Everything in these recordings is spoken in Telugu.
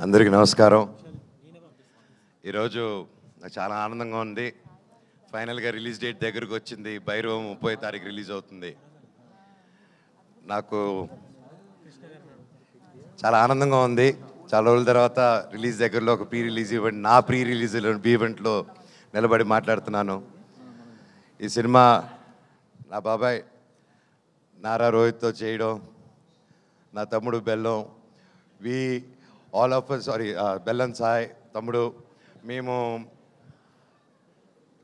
అందరికీ నమస్కారం. ఈరోజు నాకు చాలా ఆనందంగా ఉంది. ఫైనల్గా రిలీజ్ డేట్ దగ్గరకు వచ్చింది. భైరవం 30వ తారీఖు రిలీజ్ అవుతుంది. నాకు చాలా ఆనందంగా ఉంది. చాలా రోజుల తర్వాత రిలీజ్ దగ్గరలో ఒక ప్రీ రిలీజ్ ఈవెంట్, నా ప్రీ రిలీజ్ ఈవెంట్లో నిలబడి మాట్లాడుతున్నాను. ఈ సినిమా నా బాబాయ్ నారా రోహిత్తో చేయడం, నా తమ్ముడు బెల్లం, ఆల్ ఆఫ్ సారీ బెల్లం సాయ్ తమ్ముడు, మేము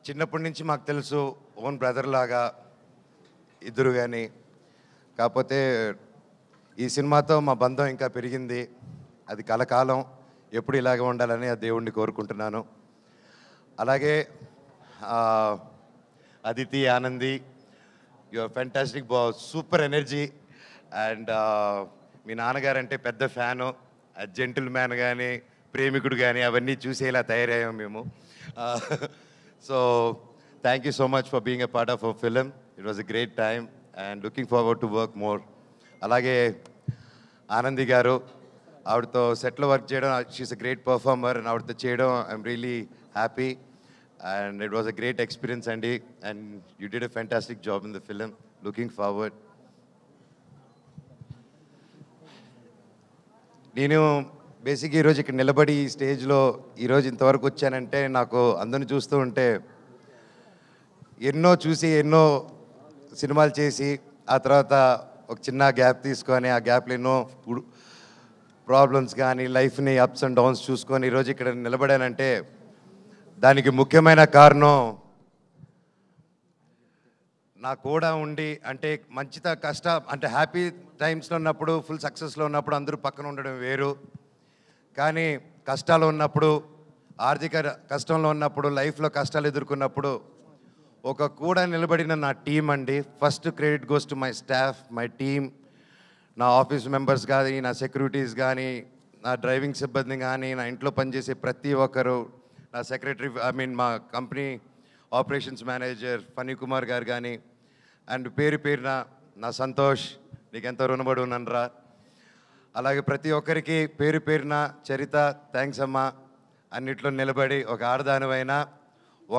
చిన్నప్పటి నుంచి మాకు తెలుసు, ఓన్ బ్రదర్ లాగా ఇద్దరు. కానీ కాకపోతే ఈ సినిమాతో మా బంధం ఇంకా పెరిగింది. అది కలకాలం ఎప్పుడు ఇలాగే ఉండాలని ఆ దేవుణ్ణి కోరుకుంటున్నాను. అలాగే Aditi, Anandi, your fantastic, super energy. And మీ నాన్నగారంటే పెద్ద ఫ్యాను. జెంటిల్ మ్యాన్ కానీ, ప్రేమికుడు కానీ అవన్నీ చూసేలా తయారయ్యాం మేము. So thank you so much for being a part of our film. It was a great time and looking forward to work more. అలాగే ఆనంది గారు, ఆవిడతో సెట్లో వర్క్ చేయడం, she's a great performer. And ఆవిడతో చేయడం I'm really happy and it was a great experience అండి. And you did a fantastic job in the film. Looking forward. నేను బేసిక్గా ఈరోజు ఇక్కడ నిలబడి ఈ స్టేజ్లో ఈరోజు ఇంతవరకు వచ్చానంటే, నాకు అందరిని చూస్తూ ఉంటే, ఎన్నో చూసి ఎన్నో సినిమాలు చేసి ఆ తర్వాత ఒక చిన్న గ్యాప్ తీసుకొని, ఆ గ్యాప్లో ఎన్నో ప్రాబ్లమ్స్ కానీ లైఫ్ని అప్స్ అండ్ డౌన్స్ చూసుకొని ఈరోజు ఇక్కడ నిలబడానంటే దానికి ముఖ్యమైన కారణం నా కూడా ఉండి, అంటే అంటే హ్యాపీ టైమ్స్లో ఉన్నప్పుడు, ఫుల్ సక్సెస్లో ఉన్నప్పుడు అందరూ పక్కన ఉండడం వేరు. కానీ కష్టాలు ఉన్నప్పుడు, ఆర్థిక కష్టంలో ఉన్నప్పుడు, లైఫ్లో కష్టాలు ఎదుర్కొన్నప్పుడు ఒక కూడా నిలబడిన నా టీం అండి. First credit goes to my staff, my team, నా ఆఫీస్ మెంబర్స్ కానీ, నా సెక్యూరిటీస్ కానీ, నా డ్రైవింగ్ సిబ్బంది కానీ, నా ఇంట్లో పనిచేసే ప్రతి ఒక్కరు, నా సెక్రటరీ, మా company operations manager Phani Kumar garu కానీ, అండ్ పేరున నా సంతోష్, నీకెంతో రుణపడి ఉన్నానురా. అలాగే ప్రతి ఒక్కరికి పేరున చరిత, థ్యాంక్స్ అమ్మా. అన్నిట్లో నిలబడి ఒక ఆడదానివైనా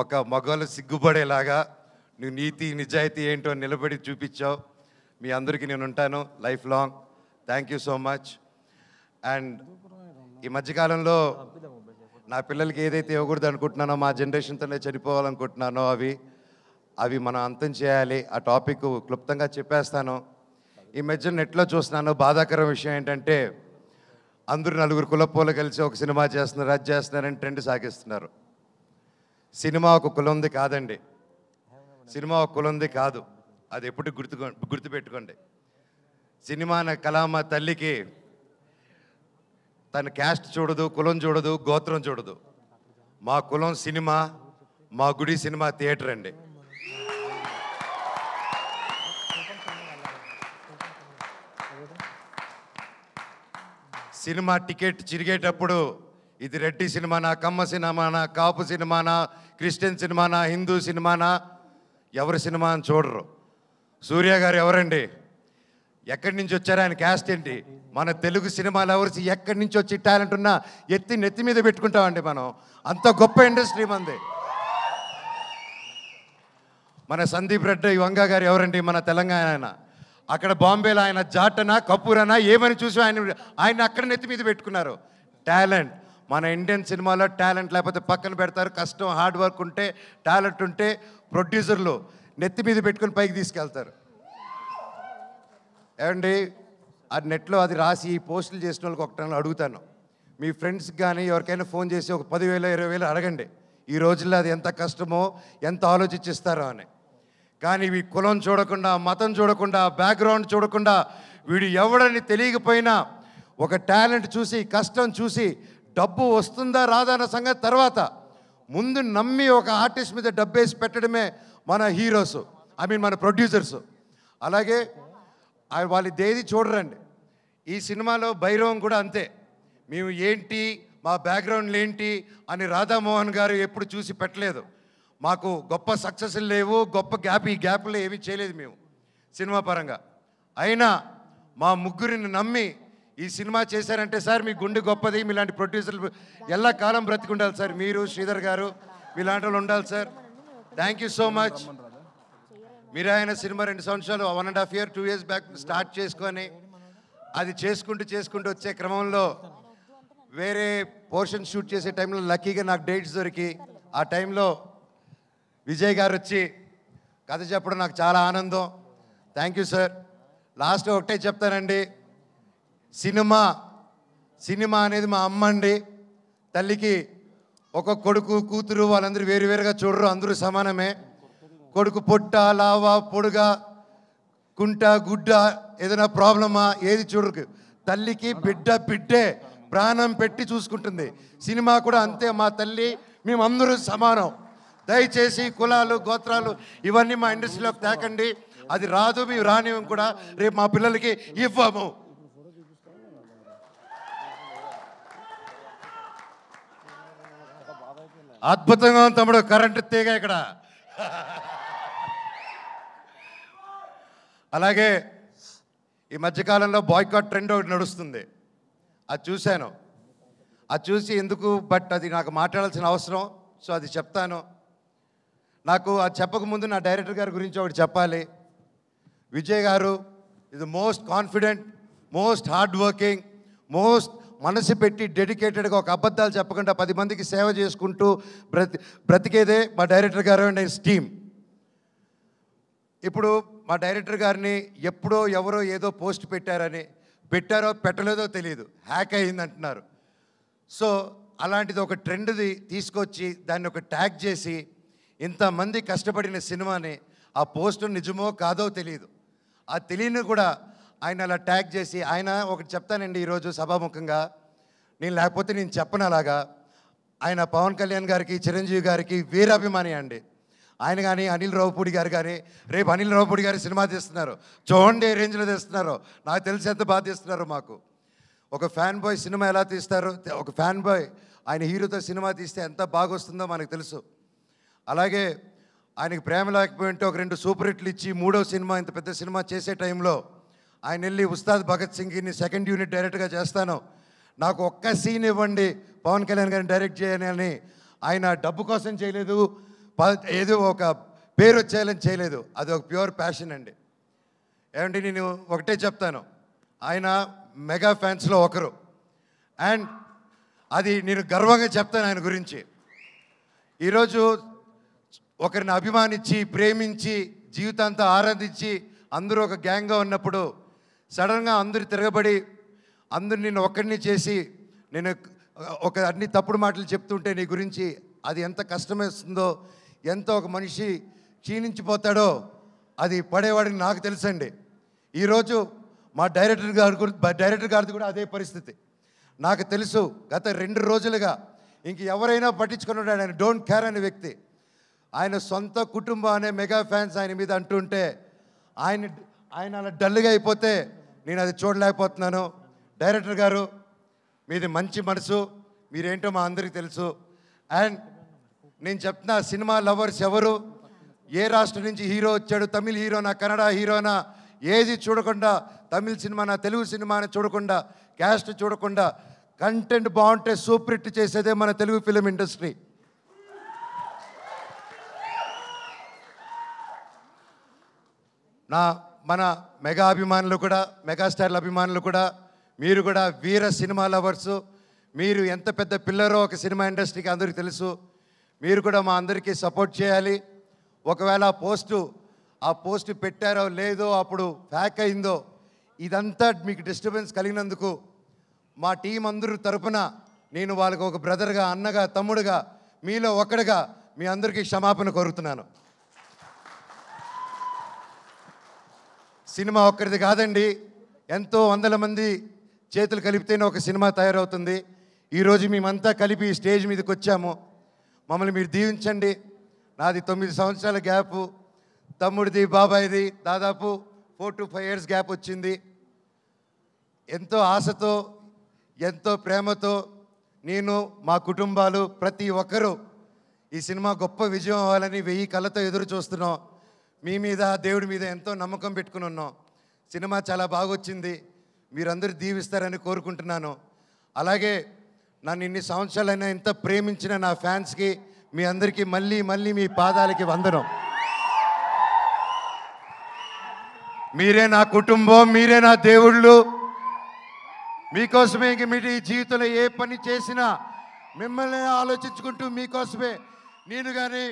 ఒక మగవాళ్ళు సిగ్గుపడేలాగా నువ్వు నీతి నిజాయితీ ఏంటో నిలబడి చూపించావు. మీ అందరికీ నేను ఉంటాను life long. Thank you so much. And ఈ మధ్యకాలంలో నా పిల్లలకి ఏదైతే ఇవ్వకూడదు అనుకుంటున్నానో, మా జనరేషన్తోనే చనిపోవాలనుకుంటున్నానో అవి మనం అంతం చేయాలి. ఆ టాపిక్ క్లుప్తంగా చెప్పేస్తాను. ఈ మధ్య నెట్లో చూస్తున్నాను, బాధాకరం విషయం ఏంటంటే, అందరూ నలుగురు కులపోలు కలిసి ఒక సినిమా చేస్తున్నారు, అది చేస్తున్నారని ట్రెండ్ సాగిస్తున్నారు. సినిమా ఒక కులంది కాదండి. సినిమా ఒక కులంది కాదు. అది ఎప్పుడు గుర్తుపెట్టుకోండి. సినిమా అనే కళామ తల్లికి తన క్యాస్ట్ చూడదు, కులం చూడదు, గోత్రం చూడదు. మా కులం సినిమా, మా గుడి సినిమా థియేటర్ అండి. సినిమా టికెట్ చిరిగేటప్పుడు ఇది రెడ్డి సినిమానా, కమ్మ సినిమానా, కాపు సినిమానా, క్రిస్టియన్ సినిమానా, హిందూ సినిమానా, ఎవరి సినిమా అని చూడరు. సూర్య గారు ఎవరండి, ఎక్కడి నుంచి వచ్చారు, ఆయన క్యాస్ట్ ఏంటి, మన తెలుగు సినిమాలు ఎవరు ఎక్కడి నుంచి వచ్చి టాలెంట్ ఉన్నా నెత్తి మీద పెట్టుకుంటామండి మనం. అంత గొప్ప ఇండస్ట్రీ మంది. మన సందీప్ రెడ్డి వంగ గారు ఎవరండి, మన తెలంగాణ ఆయన. అక్కడ బాంబేలో ఆయన జాటనా, కపూరనా ఏమని చూసి ఆయన అక్కడ నెత్తి మీద పెట్టుకున్నారు. టాలెంట్ మన ఇండియన్ సినిమాలో టాలెంట్ లేకపోతే పక్కన పెడతారు. కష్టం, హార్డ్ వర్క్ ఉంటే, టాలెంట్ ఉంటే ప్రొడ్యూసర్లు నెత్తి మీద పెట్టుకుని పైకి తీసుకెళ్తారు. ఏమండి, ఆ నెట్లో అది రాసి పోస్టులు చేసిన వాళ్ళకి ఒకటి అడుగుతాను, మీ ఫ్రెండ్స్కి కానీ ఎవరికైనా ఫోన్ చేసి ఒక 10,000 20,000 అడగండి. ఈ రోజుల్లో అది ఎంత కష్టమో, ఎంత ఆలోచించిస్తారో అని. కానీ ఇవి కులం చూడకుండా, మతం చూడకుండా, బ్యాక్గ్రౌండ్ చూడకుండా, వీడు ఎవడని తెలియకపోయినా ఒక టాలెంట్ చూసి, కష్టం చూసి, డబ్బు వస్తుందా రాదా అన్న సంగతి తర్వాత, ముందు నమ్మి ఒక ఆర్టిస్ట్ మీద డబ్బేసి పెట్టడమే మన హీరోస్, మన ప్రొడ్యూసర్స్. అలాగే వాళ్ళు దేది చూడరండి. ఈ సినిమాలో భైరవం కూడా అంతే. మేము ఏంటి, మా బ్యాక్గ్రౌండ్లు ఏంటి అని రాధామోహన్ గారు ఎప్పుడు చూసి పెట్టలేదు. మాకు గొప్ప సక్సెస్లు లేవు, గొప్ప ఈ గ్యాప్లో ఏమీ చేయలేదు మేము సినిమా పరంగా. అయినా మా ముగ్గురిని నమ్మి ఈ సినిమా చేశారంటే సార్ మీ గుండె గొప్పది, మీలాంటి ప్రొడ్యూసర్లు ఎల్ల కాలం బ్రతికుండాలి సార్. మీరు శ్రీధర్ గారు మీలాంటి వాళ్ళు ఉండాలి sir. Thank you so much. మీరు ఆయన సినిమా 2 సంవత్సరాలు 1.5 year 2 years బ్యాక్ స్టార్ట్ చేసుకొని అది చేసుకుంటూ వచ్చే క్రమంలో వేరే పోర్షన్ షూట్ చేసే టైంలో లక్కీగా నాకు డేట్స్ దొరికి ఆ టైంలో విజయ్ గారు వచ్చి కథ చెప్పడం నాకు చాలా ఆనందం. Thank you sir. లాస్ట్ ఒకటే చెప్తానండి, సినిమా అనేది మా అమ్మ అండి. తల్లికి ఒక కొడుకు కూతురు వాళ్ళందరూ వేరువేరుగా చూడరు, అందరూ సమానమే. కొడుకు పొట్ట లావా పొడుగా కుంట గుడ్డ ఏదైనా ప్రాబ్లమా ఏది చూడరు. తల్లికి బిడ్డే ప్రాణం పెట్టి చూసుకుంటుంది. సినిమా కూడా అంతే. మా తల్లి మేమందరూ సమానం. దయచేసి కులాలు గోత్రాలు ఇవన్నీ మా ఇండస్ట్రీలోకి తేకండి. అది రాదు, మేము రానివ్వం కూడా, రేపు మా పిల్లలకి ఇవ్వము. అద్భుతంగా తమ్ముడు కరెంటు తీగ ఇక్కడ. అలాగే ఈ మధ్యకాలంలో బాయ్కాట్ ట్రెండ్ ఒకటి నడుస్తుంది. అది చూశాను. అది చూసి ఎందుకు, బట్ అది నాకు మాట్లాడాల్సిన అవసరం, సో అది చెప్తాను. నాకు అది చెప్పకముందు నా డైరెక్టర్ గారి గురించి ఒకటి చెప్పాలి. విజయ్ గారు ఇది most confident, most hard working, most మనసు పెట్టి డెడికేటెడ్గా ఒక అబద్ధాలు చెప్పకుండా 10 మందికి సేవ చేసుకుంటూ బ్రతికేదే మా డైరెక్టర్ గారు అండ్ హిస్ టీమ్. ఇప్పుడు మా డైరెక్టర్ గారిని ఎప్పుడో ఎవరో ఏదో పోస్ట్ పెట్టారో పెట్టలేదో తెలియదు, హ్యాక్ అయింది అంటున్నారు. సో అలాంటిది ఒక ట్రెండ్ది తీసుకొచ్చి దాన్ని ఒక ట్యాగ్ చేసి ఇంతమంది కష్టపడిన సినిమాని ఆ పోస్ట్ నిజమో కాదో తెలియదు, ఆ తెలియని కూడా ఆయన అలా ట్యాగ్ చేసి, ఆయన ఒకటి చెప్తానండి ఈరోజు సభాముఖంగా, నేను లేకపోతే నేను చెప్పను అలాగా. ఆయన పవన్ కళ్యాణ్ గారికి చిరంజీవి గారికి వీరాభిమాని అండి. ఆయన కానీ అనిల్ రావుపూడి గారు కానీ, రేపు అనిల్ రావుపూడి గారి సినిమా తీస్తున్నారు, చూడండి ఏ రేంజ్లో తీస్తున్నారో, నాకు తెలిసి ఎంత బాగా తీస్తున్నారు. మాకు ఒక ఫ్యాన్ బాయ్ సినిమా ఎలా తీస్తారో, ఒక ఫ్యాన్ బాయ్ ఆయన హీరోతో సినిమా తీస్తే ఎంత బాగా వస్తుందో మనకు తెలుసు. అలాగే ఆయనకి ప్రేమ లేకపోయింటే ఒక 2 సూపర్ హిట్లు ఇచ్చి 3వ సినిమా ఇంత పెద్ద సినిమా చేసే టైంలో ఆయన వెళ్ళి ఉస్తాద్ భగత్ సింగ్ని 2nd యూనిట్ డైరెక్ట్గా చేస్తాను, నాకు ఒక్క సీన్ ఇవ్వండి పవన్ కళ్యాణ్ గారిని డైరెక్ట్ చేయని ఆయన డబ్బు కోసం చేయలేదు, ఏదో ఒక పేరు వచ్చేయాలని చేయలేదు. అది ఒక ప్యూర్ ప్యాషన్ అండి. ఏమంటే నేను ఒకటే చెప్తాను, ఆయన మెగా ఫ్యాన్స్లో ఒకరు, అండ్ అది నేను గర్వంగా చెప్తాను ఆయన గురించి. ఈరోజు ఒకరిని అభిమానించి ప్రేమించి జీవితాంతా ఆరాధించి అందరూ ఒక గ్యాంగ్గా ఉన్నప్పుడు సడన్గా అందరూ తిరగబడి అందరు నిన్ను ఒక్కడిని చేసి నేను ఒక అన్ని తప్పుడు మాటలు చెప్తుంటే నీ గురించి అది ఎంత కష్టమేస్తుందో, ఎంత ఒక మనిషి క్షీణించిపోతాడో అది పడేవాడికి నాకు తెలుసండి. ఈరోజు మా డైరెక్టర్ గారిది కూడా అదే పరిస్థితి నాకు తెలుసు. గత 2 రోజులుగా ఇంక ఎవరైనా పట్టించుకున్నాడు, ఆయన డోంట్ కేర్ అనే వ్యక్తి. ఆయన సొంత కుటుంబం అనే మెగా ఫ్యాన్స్ ఆయన మీద అంటుంటే ఆయన అలా డల్గా అయిపోతే నేను అది చూడలేకపోతున్నాను. డైరెక్టర్ గారు మీది మంచి మనసు, మీరేంటో మా అందరికీ తెలుసు. అండ్ నేను చెప్తున్నా, సినిమా లవర్స్ ఎవరు, ఏ రాష్ట్రం నుంచి హీరో వచ్చాడు, తమిళ హీరోనా కన్నడ హీరోనా ఏది చూడకుండా, తమిళ సినిమానా తెలుగు సినిమానా చూడకుండా, క్యాస్ట్ చూడకుండా, కంటెంట్ బాగుంటే సూపర్ హిట్ చేసేదే మన తెలుగు ఫిలిం ఇండస్ట్రీ. మన మెగా అభిమానులు కూడా, మెగాస్టార్ల అభిమానులు కూడా, మీరు కూడా వీర సినిమా లవర్సు. మీరు ఎంత పెద్ద పిల్లరో ఒక సినిమా ఇండస్ట్రీకి అందరికీ తెలుసు. మీరు కూడా మా అందరికీ సపోర్ట్ చేయాలి. ఒకవేళ ఆ పోస్టు పెట్టారో లేదో, అప్పుడు హ్యాక్ అయిందో, ఇదంతా మీకు డిస్టర్బెన్స్ కలిగినందుకు మా టీం అందరూ తరపున నేను వాళ్ళకి ఒక బ్రదర్గా, అన్నగా, తమ్ముడుగా, మీలో ఒకడుగా మీ అందరికీ క్షమాపణ కోరుతున్నాను. సినిమా ఒక్కరిది కాదండి, ఎంతో వందల మంది చేతులు కలిపితేనే ఒక సినిమా తయారవుతుంది. ఈరోజు మేమంతా కలిపి స్టేజ్ మీదకి వచ్చాము. మమ్మల్ని మీరు దీవించండి. నాది 9 సంవత్సరాల గ్యాపు, తమ్ముడిది బాబాయిది దాదాపు 4 to 5 years గ్యాప్ వచ్చింది. ఎంతో ఆశతో, ఎంతో ప్రేమతో నేను, మా కుటుంబాలు, ప్రతి ఒక్కరూ ఈ సినిమా గొప్ప విజయం అవ్వాలని 1000 కళ్ళతో ఎదురు చూస్తున్నాం. మీ మీద, దేవుడి మీద ఎంతో నమ్మకం పెట్టుకుని ఉన్నాం. సినిమా చాలా బాగా వచ్చింది. మీరందరూ దీవిస్తారని కోరుకుంటున్నాను. అలాగే నన్ను ఇన్ని సంవత్సరాలైనా ఇంత ప్రేమించిన నా ఫ్యాన్స్కి మీ అందరికీ మళ్ళీ మళ్ళీ మీ పాదాలకి వందనం. మీరే నా కుటుంబం, మీరే నా దేవుళ్ళు. మీకోసమే ఇంక మీ జీవితంలో ఏ పని చేసినా మిమ్మల్ని ఆలోచించుకుంటూ మీకోసమే నేను కానీ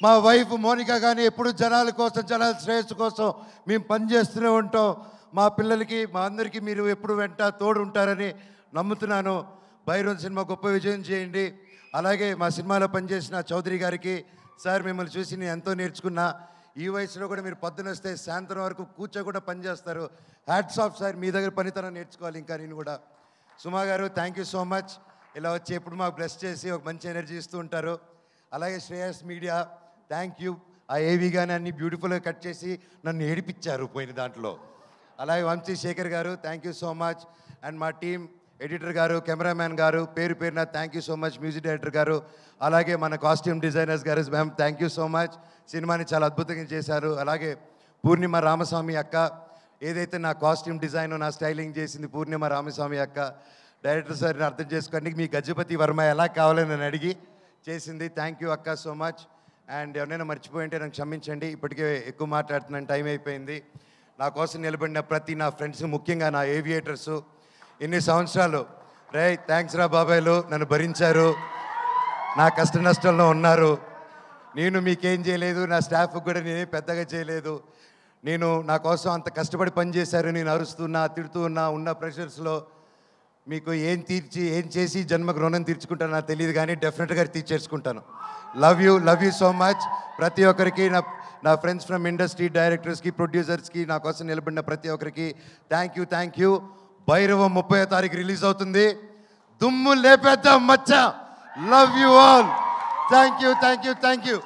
మా వైఫ్ మోనిక కానీ ఎప్పుడు జనాల కోసం, జనాల శ్రేయస్సు కోసం మేము పనిచేస్తూనే ఉంటాం. మా పిల్లలకి మా అందరికీ మీరు ఎప్పుడు వెంట తోడు ఉంటారని నమ్ముతున్నాను. భైరవన్ సినిమా గొప్ప విజయం చేయండి. అలాగే మా సినిమాలో పనిచేసిన చౌదరి గారికి, సార్ మిమ్మల్ని చూసి నేను ఎంతో నేర్చుకున్నా. ఈ వయసులో కూడా మీరు పొద్దున వస్తే సాయంత్రం వరకు కూర్చోకుండా పనిచేస్తారు. హ్యాట్స్ ఆఫ్ సార్, మీ దగ్గర పనితనం నేర్చుకోవాలి ఇంకా నేను కూడా. సుమా గారు థ్యాంక్ యూ సో మచ్. ఇలా వచ్చి ఎప్పుడు మాకు బ్లెస్ చేసి ఒక మంచి ఎనర్జీ ఇస్తూ ఉంటారు. అలాగే శ్రేయస్ మీడియా థ్యాంక్ యూ. ఆ ఏవి కానీ అన్ని బ్యూటిఫుల్గా కట్ చేసి నన్ను ఏడిపించారు పోయిన దాంట్లో. అలాగే వంశీ శేఖర్ గారు thank you so much. And మా టీం ఎడిటర్ గారు, కెమెరామ్యాన్ గారు, పేరు పేరున thank you so much. Music director గారు, అలాగే మన కాస్ట్యూమ్ డిజైనర్స్ గారు, ma'am thank you so much. సినిమాని చాలా అద్భుతంగా చేశారు. అలాగే పూర్ణిమ రామస్వామి అక్క, ఏదైతే నా కాస్ట్యూమ్ డిజైన్ నా స్టైలింగ్ చేసింది పూర్ణిమ రామస్వామి అక్క. డైరెక్టర్ సార్ని అర్థం చేసుకోండి, మీ గజపతి వర్మ ఎలా కావాలని నన్ను అడిగి చేసింది. థ్యాంక్ యూ అక్క సో మచ్. అండ్ ఎవరైనా మర్చిపోయింటే నాకు క్షమించండి, ఇప్పటికే ఎక్కువ మాట్లాడుతున్నాను, టైం అయిపోయింది. నా కోసం నిలబడిన ప్రతి నా ఫ్రెండ్స్, ముఖ్యంగా నా ఏవియేటర్సు, ఇన్ని సంవత్సరాలు థ్యాంక్స్ రా బాబాయ్లు, నన్ను భరించారు, నా కష్ట నష్టంలో ఉన్నారు. నేను మీకేం చేయలేదు, నా స్టాఫ్కి కూడా నేనేం పెద్దగా చేయలేదు. నేను నా కోసం అంత కష్టపడి పనిచేశారు. నేను అరుస్తున్నా, తిడుతూ ఉన్న ప్రెషర్స్లో మీకు ఏం చేసి జన్మకు రుణం తీర్చుకుంటానో నాకు తెలియదు, కానీ డెఫినెట్గా తీర్చేసుకుంటాను. Love you so much. ప్రతి ఒక్కరికి నా ఫ్రెండ్స్ ఫ్రమ్ ఇండస్ట్రీ, డైరెక్టర్స్కి, ప్రొడ్యూసర్స్కి, నా కోసం నిలబడిన ప్రతి ఒక్కరికి థ్యాంక్ యూ. భైరవం 30వ తారీఖు రిలీజ్ అవుతుంది. దుమ్ము లేపేద్దాం మచ్చ. Love you all. Thank you.